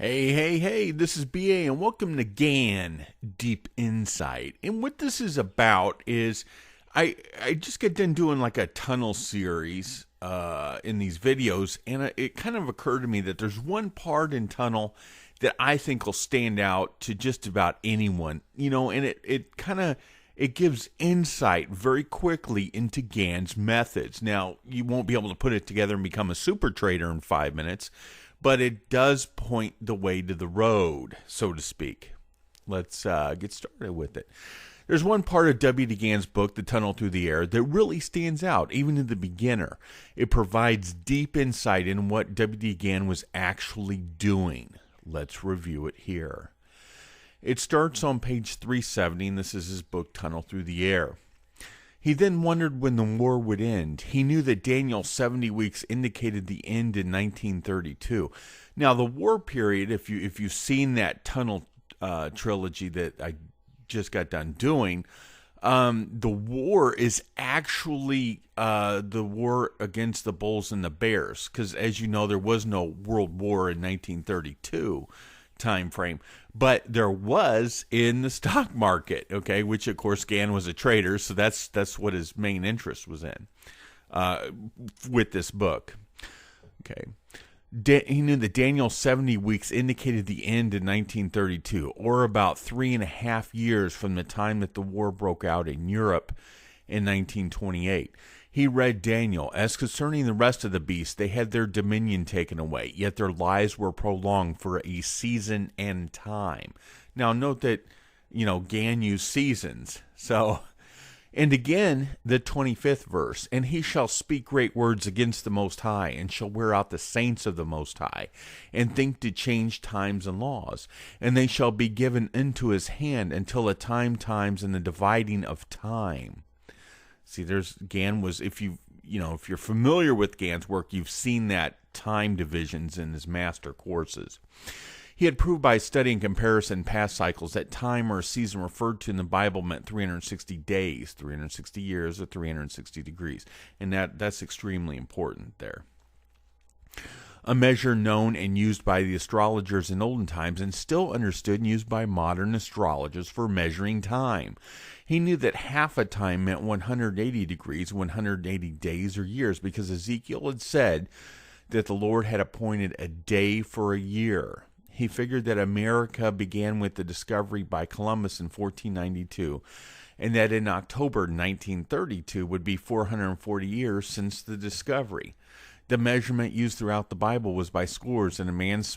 Hey, this is BA and welcome to Gann Deep Insight. And what this is about is I just got done doing like a tunnel series in these videos, and it kind of occurred to me that there's one part in tunnel that I think will stand out to just about anyone, and it gives insight very quickly into Gann's methods. Now, you won't be able to put it together and become a super trader in 5 minutes, but it does point the way to the road, so to speak. Let's get started with it. There's one part of W.D. Gann's book, The Tunnel Through the Air, that really stands out, even to the beginner. It provides deep insight in what W.D. Gann was actually doing. Let's review it here. It starts on page 370, and this is his book, Tunnel Through the Air. He then wondered when the war would end. He knew that Daniel's 70 weeks indicated the end in 1932. Now, the war period, if you've seen that tunnel trilogy that I just got done doing, the war is actually the war against the bulls and the bears, because as you know, there was no world war in 1932 time frame, but there was in the stock market, okay, which of course Gann was a trader, so that's what his main interest was in with this book. Okay. He knew that Daniel's 70 weeks indicated the end in 1932, or about 3.5 years from the time that the war broke out in Europe in 1928. He read Daniel, as concerning the rest of the beasts, they had their dominion taken away, yet their lives were prolonged for a season and time. Now note that, Gann used seasons. And again, the 25th verse, and he shall speak great words against the Most High, and shall wear out the saints of the Most High, and think to change times and laws. And they shall be given into his hand until the times, and the dividing of time. See, Gann was, if you're familiar with Gann's work, you've seen that time divisions in his master courses. He had proved by study and comparison past cycles that time or a season referred to in the Bible meant 360 days, 360 years, or 360 degrees. And that's extremely important there. A measure known and used by the astrologers in olden times and still understood and used by modern astrologers for measuring time. He knew that half a time meant 180 degrees, 180 days or years, because Ezekiel had said that the Lord had appointed a day for a year. He figured that America began with the discovery by Columbus in 1492, and that in October 1932 would be 440 years since the discovery. The measurement used throughout the Bible was by scores, and a man's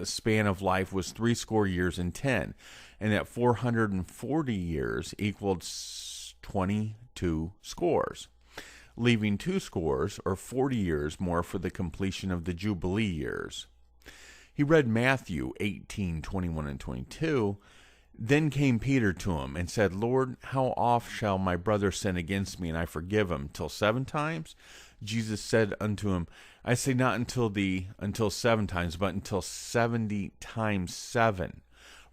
span of life was 70 years and 10, and that 440 years equaled 22 scores, leaving 2 scores, or 40 years more, for the completion of the Jubilee years. He read Matthew 18:21 and 22. Then came Peter to him and said, Lord, how oft shall my brother sin against me, and I forgive him? Till 7 times? Jesus said unto him, I say not until 7 times, but until 70 times 7.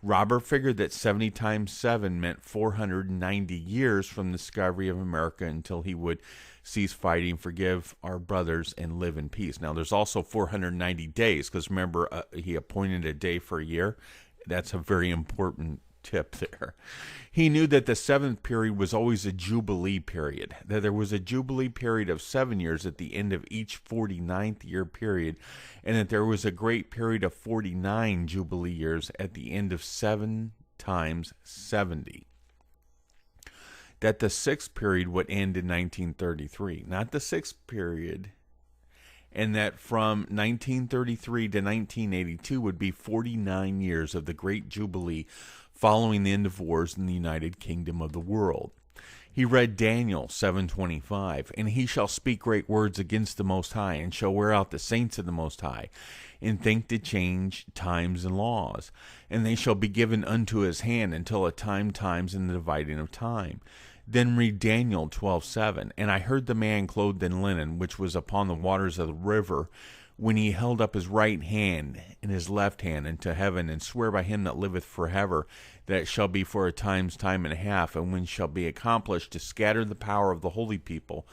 Robert figured that 70 times 7 meant 490 years from the discovery of America until he would cease fighting, forgive our brothers, and live in peace. Now, there's also 490 days, because remember, he appointed a day for a year. That's a very important tip there. He knew that the 7th period was always a Jubilee period, that there was a Jubilee period of 7 years at the end of each 49th year period, and that there was a great period of 49 Jubilee years at the end of 7 times 70. That the 6th period would end in 1933, not the 6th period, and that from 1933 to 1982 would be 49 years of the Great Jubilee following the end of wars in the United Kingdom of the world. He read Daniel 7:25, and he shall speak great words against the Most High, and shall wear out the saints of the Most High, and think to change times and laws. And they shall be given unto his hand until a times, and the dividing of time. Then read Daniel 12:7, and I heard the man clothed in linen, which was upon the waters of the river, when he held up his right hand and his left hand unto heaven, and swear by him that liveth forever, that it shall be for a time and a half, and when shall be accomplished to scatter the power of the holy people,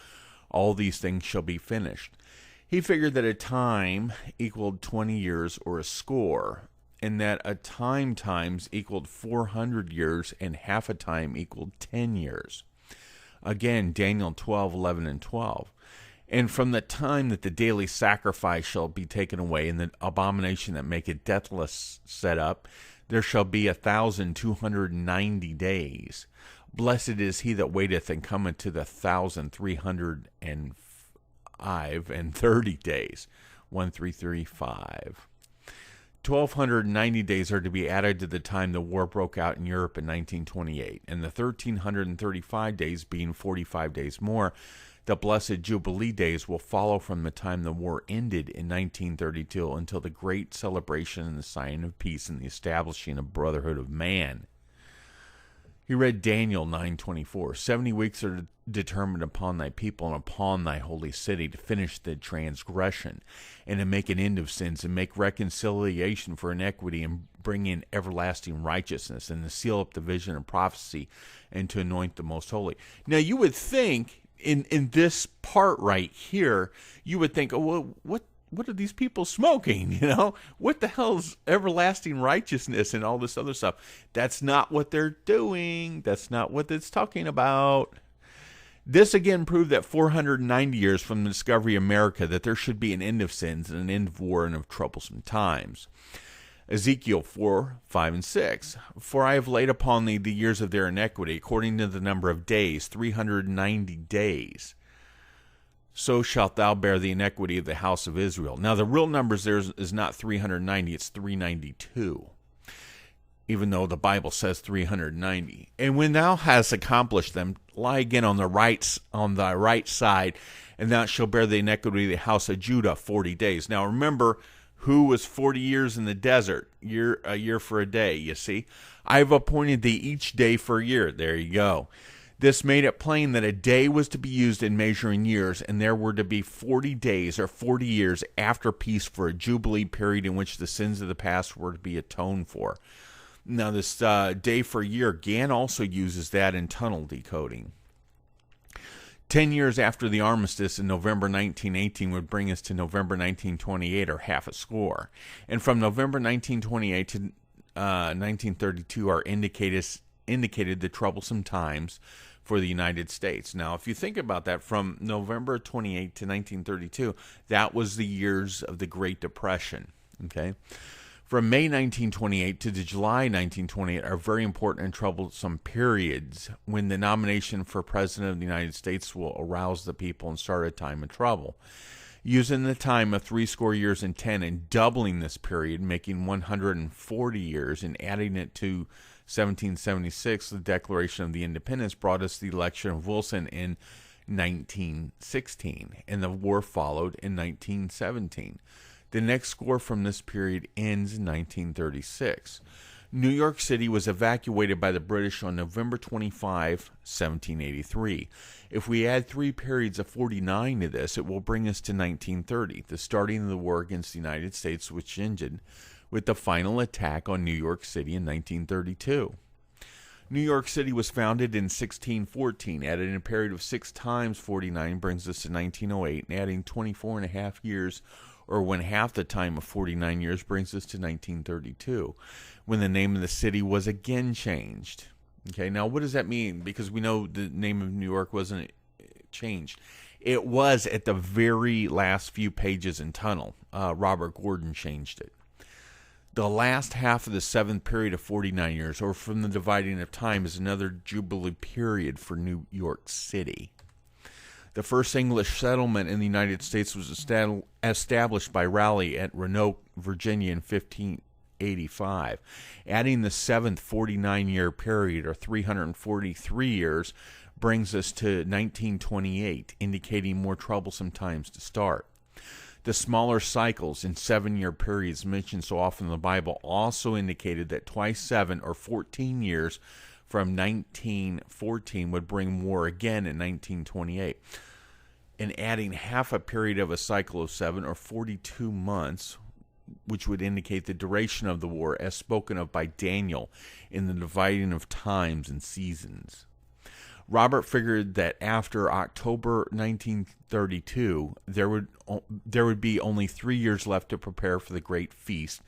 all these things shall be finished. He figured that a time equaled 20 years or a score, and that a time times equaled 400 years, and half a time equaled 10 years. Again, Daniel 12, 11, and 12. And from the time that the daily sacrifice shall be taken away, and the abomination that maketh deathless set up, there shall be 1,290 days. Blessed is he that waiteth and cometh to the 1,305 and 30 days. 1335. 1,290 days are to be added to the time the war broke out in Europe in 1928, and the 1,335 days being 45 days more. The blessed Jubilee days will follow from the time the war ended in 1932 until the great celebration and the sign of peace and the establishing of brotherhood of man. He read Daniel 9:24. 70 weeks are determined upon thy people and upon thy holy city to finish the transgression and to make an end of sins and make reconciliation for iniquity and bring in everlasting righteousness and to seal up the vision of prophecy and to anoint the most holy. Now you would think in this part right here, you would think, oh, well, what are these people smoking? You know, what the hell's everlasting righteousness and all this other stuff? That's not what they're doing. That's not what it's talking about. This again proved that 490 years from the discovery of America, that there should be an end of sins and an end of war and of troublesome times. Ezekiel 4, 5, and 6. For I have laid upon thee the years of their iniquity, according to the number of days, 390 days. So shalt thou bear the iniquity of the house of Israel. Now the real numbers there is not 390, it's 392. Even though the Bible says 390. And when thou hast accomplished them, lie again on thy right side, and thou shalt bear the iniquity of the house of Judah 40 days. Now remember, who was 40 years in the desert? A year for a day, you see. I have appointed thee each day for a year. There you go. This made it plain that a day was to be used in measuring years, and there were to be 40 days or 40 years after peace for a jubilee period in which the sins of the past were to be atoned for. Now this day for a year, Gann also uses that in tunnel decoding. 10 years after the armistice in November 1918 would bring us to November 1928, or half a score. And from November 1928 to 1932 are indicated the troublesome times for the United States. Now, if you think about that, from November 28 to 1932, that was the years of the Great Depression. Okay. From May 1928 to July 1928 are very important and troublesome periods when the nomination for President of the United States will arouse the people and start a time of trouble. Using the time of 60 years and 10 and doubling this period, making 140 years, and adding it to 1776, the Declaration of the Independence, brought us the election of Wilson in 1916, and the war followed in 1917. The next score from this period ends in 1936. New York City was evacuated by the British on November 25, 1783. If we add 3 periods of 49 to this, it will bring us to 1930, the starting of the war against the United States, which ended with the final attack on New York City in 1932. New York City was founded in 1614. Adding a period of 6 times 49 brings us to 1908, and adding 24 and a half years, or when half the time of 49 years, brings us to 1932, when the name of the city was again changed. Okay, now what does that mean? Because we know the name of New York wasn't changed. It was at the very last few pages in Tunnel. Robert Gordon changed it. The last half of the 7th period of 49 years, or from the dividing of time, is another jubilee period for New York City. The first English settlement in the United States was established by Raleigh at Roanoke, Virginia in 1585. Adding the 7th 49-year period, or 343 years, brings us to 1928, indicating more troublesome times to start. The smaller cycles in 7-year periods mentioned so often in the Bible also indicated that twice 7 or 14 years from 1914 would bring war again in 1928. And adding half a period of a cycle of 7 or 42 months, which would indicate the duration of the war as spoken of by Daniel in the dividing of times and seasons. Robert figured that after October 1932, there would be only 3 years left to prepare for the great feast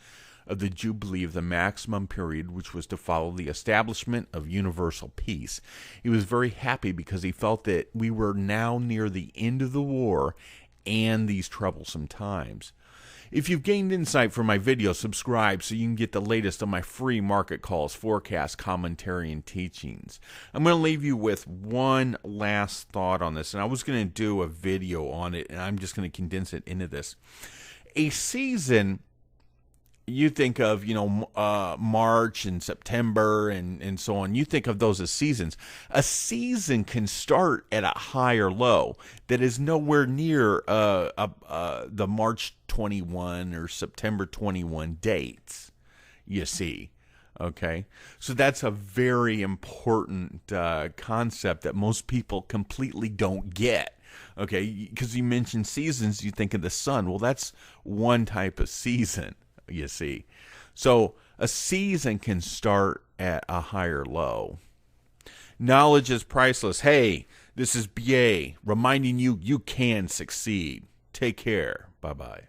of the Jubilee of the maximum period, which was to follow the establishment of universal peace. He was very happy because he felt that we were now near the end of the war and these troublesome times. If you've gained insight from my video, subscribe so you can get the latest of my free market calls, forecasts, commentary, and teachings. I'm going to leave you with one last thought on this, and I was going to do a video on it, and I'm just going to condense it into this. A season, you think of, March and September and so on. You think of those as seasons. A season can start at a high or low that is nowhere near the March 21 or September 21 dates, you see. Okay, so that's a very important concept that most people completely don't get. Okay, because you mentioned seasons, you think of the sun. Well, that's one type of season, you see. So a season can start at a higher low. Knowledge is priceless. Hey, this is BA reminding you you can succeed. Take care. Bye-bye.